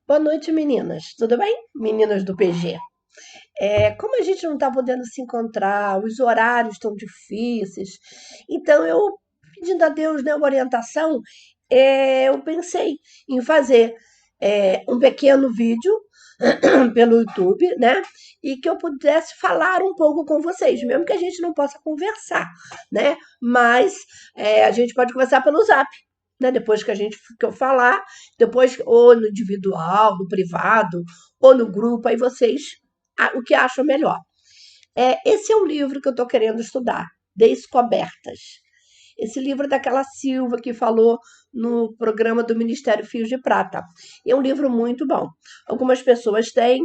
Boa noite, meninas. Tudo bem? Meninas do PG. Como a gente não está podendo se encontrar, os horários estão difíceis, então eu, pedindo a Deus, né, uma orientação, eu pensei em fazer um pequeno vídeo pelo YouTube, né? E que eu pudesse falar um pouco com vocês, mesmo que a gente não possa conversar, né? Mas a gente pode conversar pelo Zap, né? Depois que eu falar, depois ou no individual, no privado, ou no grupo, aí vocês o que acham melhor. Esse é um livro que eu estou querendo estudar, Descobertas. Esse livro é daquela Silva que falou no programa do Ministério Fios de Prata. E é um livro muito bom. Algumas pessoas têm,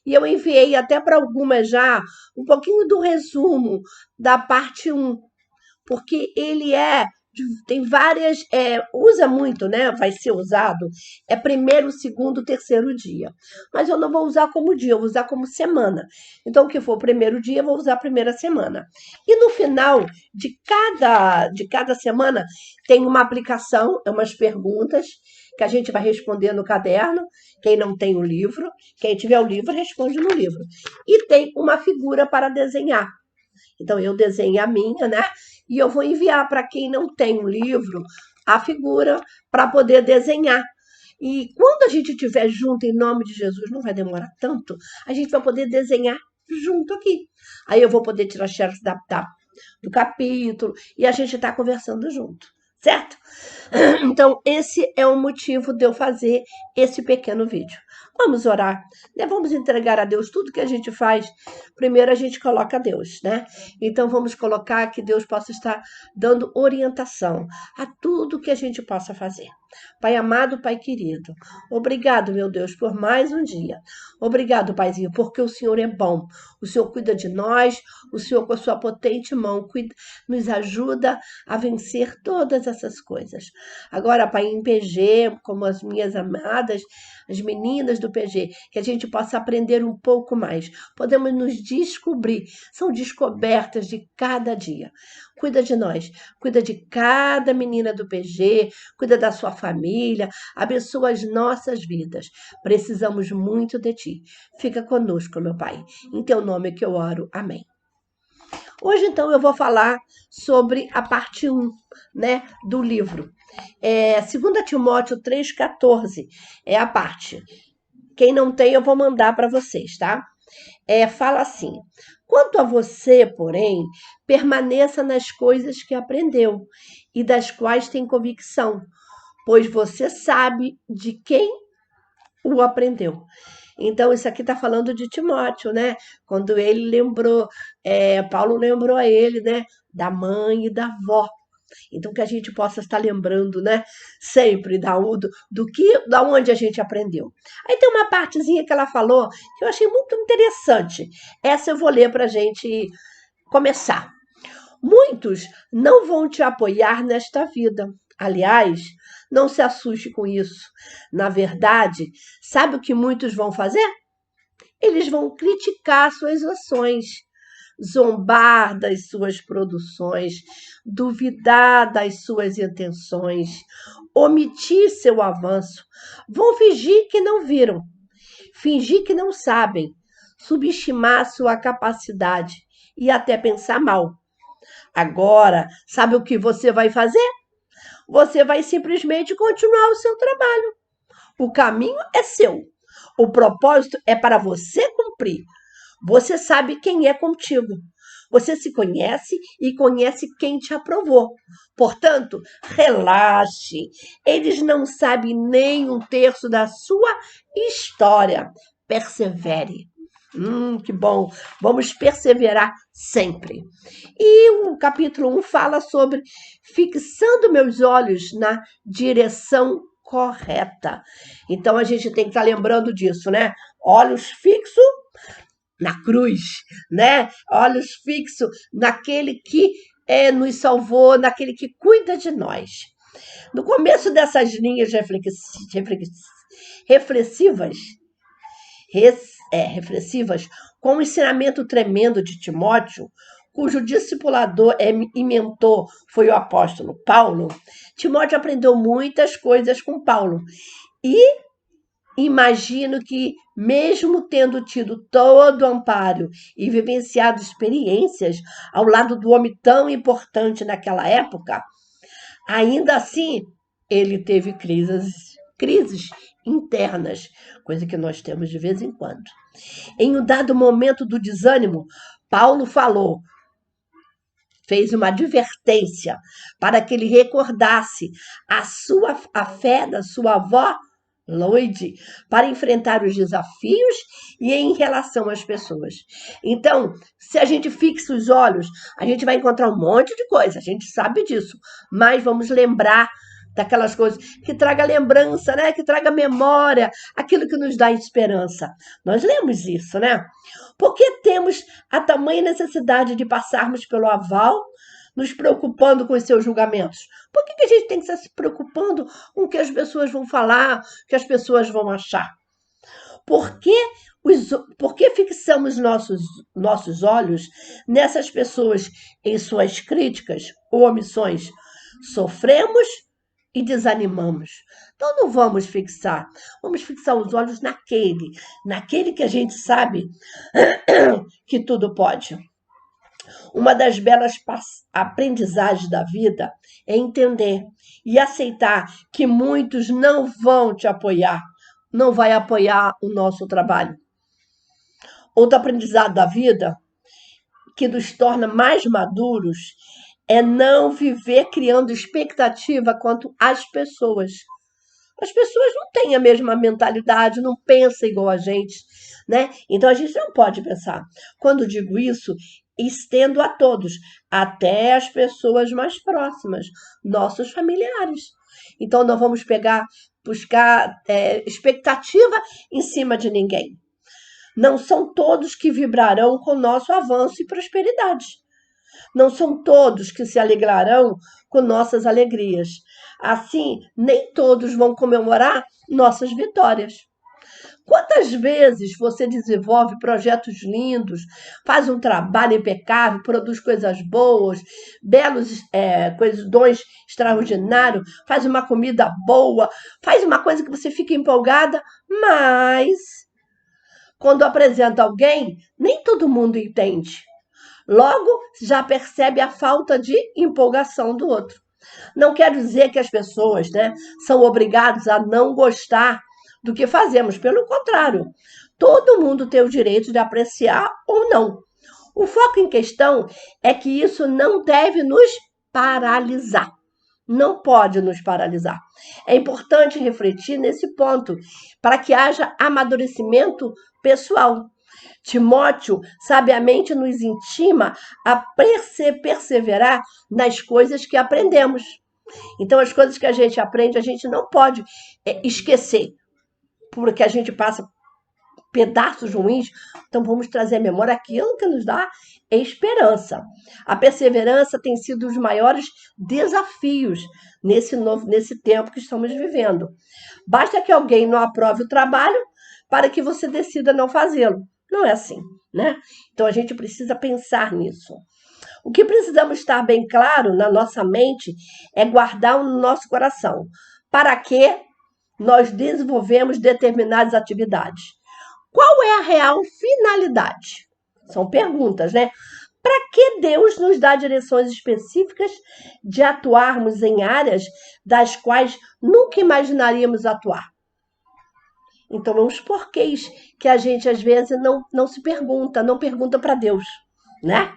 e eu enviei até para algumas já um pouquinho do resumo da parte um, porque ele tem várias, usa muito, né? Vai ser usado, primeiro, segundo, terceiro dia. Mas eu não vou usar como dia, eu vou usar como semana. Então, o que for o primeiro dia, eu vou usar a primeira semana. E no final de cada semana, tem uma aplicação, umas perguntas que a gente vai responder no caderno. Quem não tem o livro, quem tiver o livro, responde no livro. E tem uma figura para desenhar. Então, eu desenho a minha, né? E eu vou enviar para quem não tem um livro a figura para poder desenhar. E quando a gente estiver junto, em nome de Jesus, não vai demorar tanto, a gente vai poder desenhar junto aqui. Aí eu vou poder tirar xerox do capítulo e a gente está conversando junto, certo? Então, esse é o motivo de eu fazer esse pequeno vídeo. Vamos orar, né? Vamos entregar a Deus tudo que a gente faz. Primeiro a gente coloca Deus, né? Então vamos colocar que Deus possa estar dando orientação a tudo que a gente possa fazer. Pai amado, Pai querido, obrigado, meu Deus, por mais um dia. Obrigado, Paizinho, porque o Senhor é bom. O Senhor cuida de nós, o Senhor com a sua potente mão nos ajuda a vencer todas essas coisas. Agora, Pai, em PG, como as minhas amadas, as meninas do PG, que a gente possa aprender um pouco mais. Podemos nos descobrir. São descobertas de cada dia. Cuida de nós, cuida de cada menina do PG, cuida da sua família, abençoa as nossas vidas. Precisamos muito de ti. Fica conosco, meu Pai. Em teu nome que eu oro. Amém. Hoje, então, eu vou falar sobre a parte um, né, do livro. 2 Timóteo 3,14 é a parte. Quem não tem, eu vou mandar para vocês, tá? Fala assim: quanto a você, porém, permaneça nas coisas que aprendeu e das quais tem convicção, pois você sabe de quem o aprendeu. Então, isso aqui está falando de Timóteo, né? Quando ele lembrou, Paulo lembrou a ele, né? Da mãe e da avó. Então, que a gente possa estar lembrando, né? Sempre da onde a gente aprendeu. Aí tem uma partezinha que ela falou que eu achei muito interessante. Essa eu vou ler para a gente começar. Muitos não vão te apoiar nesta vida. Aliás, não se assuste com isso. Na verdade, sabe o que muitos vão fazer? Eles vão criticar suas ações, zombar das suas produções, duvidar das suas intenções, omitir seu avanço. Vão fingir que não viram, fingir que não sabem, subestimar sua capacidade e até pensar mal. Agora, sabe o que você vai fazer? Você vai simplesmente continuar o seu trabalho. O caminho é seu. O propósito é para você cumprir. Você sabe quem é contigo. Você se conhece e conhece quem te aprovou. Portanto, relaxe. Eles não sabem nem um terço da sua história. Persevere. Que bom. Vamos perseverar sempre. E o capítulo 1 fala sobre fixando meus olhos na direção correta. Então a gente tem que estar lembrando disso, né? Olhos fixos na cruz, né? Olhos fixos naquele que nos salvou, naquele que cuida de nós. No começo dessas linhas reflexivas, com o ensinamento tremendo de Timóteo, cujo discipulador e mentor foi o apóstolo Paulo, Timóteo aprendeu muitas coisas com Paulo. E imagino que, mesmo tendo tido todo o amparo e vivenciado experiências ao lado do homem tão importante naquela época, ainda assim ele teve crises internas, coisa que nós temos de vez em quando. Em um dado momento do desânimo, Paulo fez uma advertência para que ele recordasse a fé da sua avó Loide para enfrentar os desafios e em relação às pessoas. Então, se a gente fixa os olhos, a gente vai encontrar um monte de coisa, a gente sabe disso, mas vamos lembrar daquelas coisas que traga lembrança, né? Que traga memória, aquilo que nos dá esperança. Nós lemos isso, né? Porque temos a tamanha necessidade de passarmos pelo aval, nos preocupando com os seus julgamentos? Por que a gente tem que estar se preocupando com o que as pessoas vão falar, o que as pessoas vão achar? Por que fixamos nossos olhos nessas pessoas em suas críticas ou omissões? Sofremos e desanimamos. Então não vamos fixar os olhos naquele que a gente sabe que tudo pode. Uma das belas aprendizagens da vida é entender e aceitar que muitos não vão te apoiar, não vai apoiar o nosso trabalho. Outro aprendizado da vida que nos torna mais maduros é não viver criando expectativa quanto às pessoas. As pessoas não têm a mesma mentalidade, não pensam igual a gente, né? Então a gente não pode pensar. Quando digo isso, estendo a todos, até as pessoas mais próximas, nossos familiares. Então não vamos buscar expectativa em cima de ninguém. Não são todos que vibrarão com nosso avanço e prosperidade. Não são todos que se alegrarão com nossas alegrias. Assim, nem todos vão comemorar nossas vitórias. Quantas vezes você desenvolve projetos lindos, faz um trabalho impecável, produz coisas boas, dons extraordinários, faz uma comida boa, faz uma coisa que você fica empolgada, mas quando apresenta alguém, nem todo mundo entende. Logo, já percebe a falta de empolgação do outro. Não quer dizer que as pessoas, né, são obrigadas a não gostar do que fazemos. Pelo contrário, todo mundo tem o direito de apreciar ou não. O foco em questão é que isso não deve nos paralisar. Não pode nos paralisar. É importante refletir nesse ponto para que haja amadurecimento pessoal. Timóteo sabiamente nos intima a perseverar nas coisas que aprendemos. Então, as coisas que a gente aprende, a gente não pode esquecer, porque a gente passa pedaços ruins. Então, vamos trazer à memória aquilo que nos dá esperança. A perseverança tem sido um dos maiores desafios nesse tempo que estamos vivendo. Basta que alguém não aprove o trabalho para que você decida não fazê-lo. Não é assim, né? Então a gente precisa pensar nisso. O que precisamos estar bem claro na nossa mente é guardar no nosso coração. Para que nós desenvolvemos determinadas atividades? Qual é a real finalidade? São perguntas, né? Para que Deus nos dá direções específicas de atuarmos em áreas das quais nunca imaginaríamos atuar? Então, os porquês que a gente, às vezes, não se pergunta, não pergunta para Deus, né?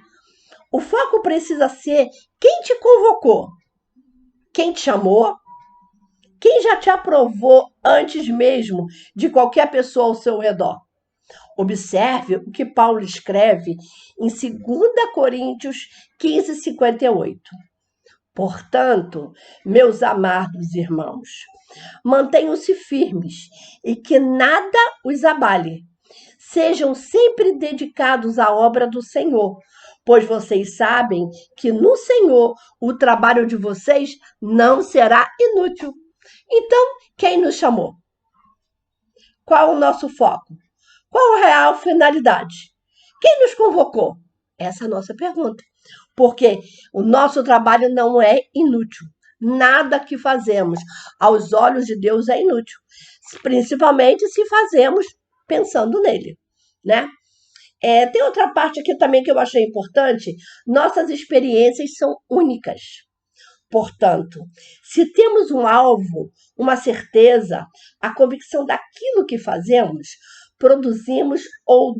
O foco precisa ser quem te convocou, quem te chamou, quem já te aprovou antes mesmo de qualquer pessoa ao seu redor. Observe o que Paulo escreve em 2 Coríntios 15:58. Portanto, meus amados irmãos, mantenham-se firmes e que nada os abale. Sejam sempre dedicados à obra do Senhor, pois vocês sabem que no Senhor o trabalho de vocês não será inútil. Então, quem nos chamou? Qual o nosso foco? Qual a real finalidade? Quem nos convocou? Essa é a nossa pergunta. Porque o nosso trabalho não é inútil. Nada que fazemos aos olhos de Deus é inútil, principalmente se fazemos pensando nele, né? Tem outra parte aqui também que eu achei importante. Nossas experiências são únicas. Portanto, se temos um alvo, uma certeza, a convicção daquilo que fazemos, produzimos ou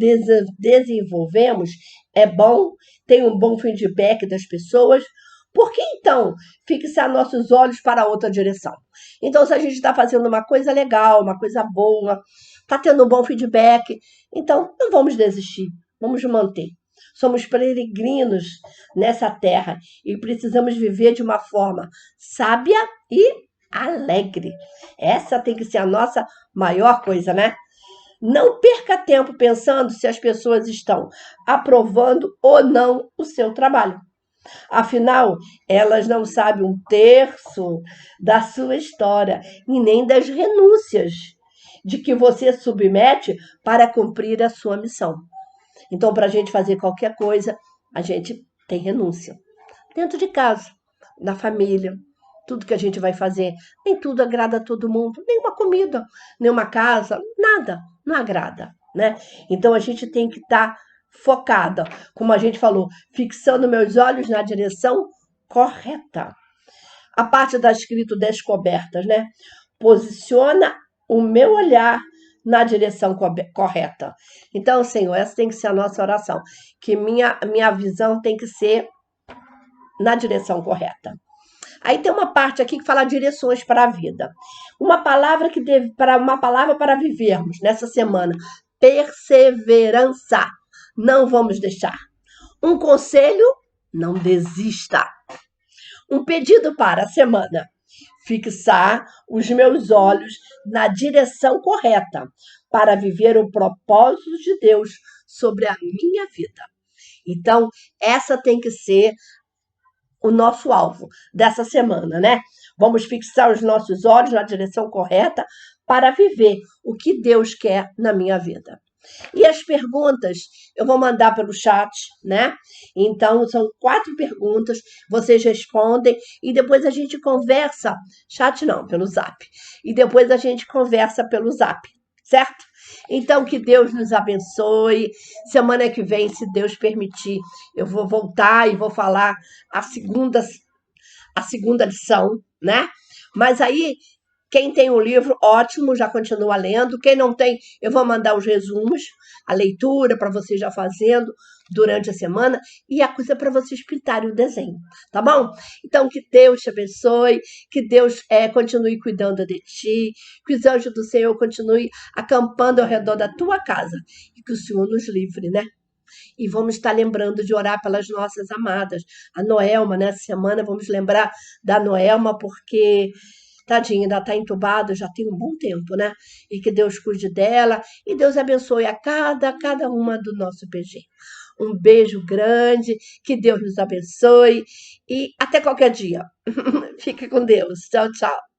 desenvolvemos, é bom, tem um bom feedback das pessoas, por que então fixar nossos olhos para outra direção? Então, se a gente está fazendo uma coisa legal, uma coisa boa, está tendo um bom feedback, então não vamos desistir, vamos manter. Somos peregrinos nessa terra e precisamos viver de uma forma sábia e alegre. Essa tem que ser a nossa maior coisa, né? Não perca tempo pensando se as pessoas estão aprovando ou não o seu trabalho. Afinal, elas não sabem um terço da sua história e nem das renúncias de que você submete para cumprir a sua missão. Então, para a gente fazer qualquer coisa, a gente tem renúncia. Dentro de casa, na família, tudo que a gente vai fazer, nem tudo agrada a todo mundo, nem uma comida, nem uma casa, nada, não agrada, né? Então, a gente tem que estar focada, como a gente falou, fixando meus olhos na direção correta. A parte da escrito descobertas, né? Posiciona o meu olhar na direção correta. Então, Senhor, essa tem que ser a nossa oração, que minha visão tem que ser na direção correta. Aí tem uma parte aqui que fala direções para a vida. Uma palavra para vivermos nessa semana. Perseverança. Não vamos deixar. Um conselho, não desista. Um pedido para a semana. Fixar os meus olhos na direção correta para viver o propósito de Deus sobre a minha vida. Então, essa tem que ser o nosso alvo dessa semana, né? Vamos fixar os nossos olhos na direção correta para viver o que Deus quer na minha vida. E as perguntas eu vou mandar pelo chat, né? Então, são 4 perguntas, vocês respondem e depois a gente conversa. Chat não, pelo Zap. E depois a gente conversa pelo Zap, certo? Então, que Deus nos abençoe. Semana que vem, se Deus permitir, eu vou voltar e vou falar a segunda lição, né? Mas aí, quem tem o livro, ótimo, já continua lendo. Quem não tem, eu vou mandar os resumos, a leitura para vocês já fazendo durante a semana e a coisa para vocês pintarem o desenho, tá bom? Então, que Deus te abençoe, que Deus continue cuidando de ti, que os anjos do Senhor continuem acampando ao redor da tua casa e que o Senhor nos livre, né? E vamos estar lembrando de orar pelas nossas amadas. A Noelma, nessa semana, vamos lembrar da Noelma, porque tadinha, ainda está entubada, já tem um bom tempo, né? E que Deus cuide dela e Deus abençoe a cada uma do nosso PG. Um beijo grande, que Deus nos abençoe e até qualquer dia. Fique com Deus. Tchau, tchau.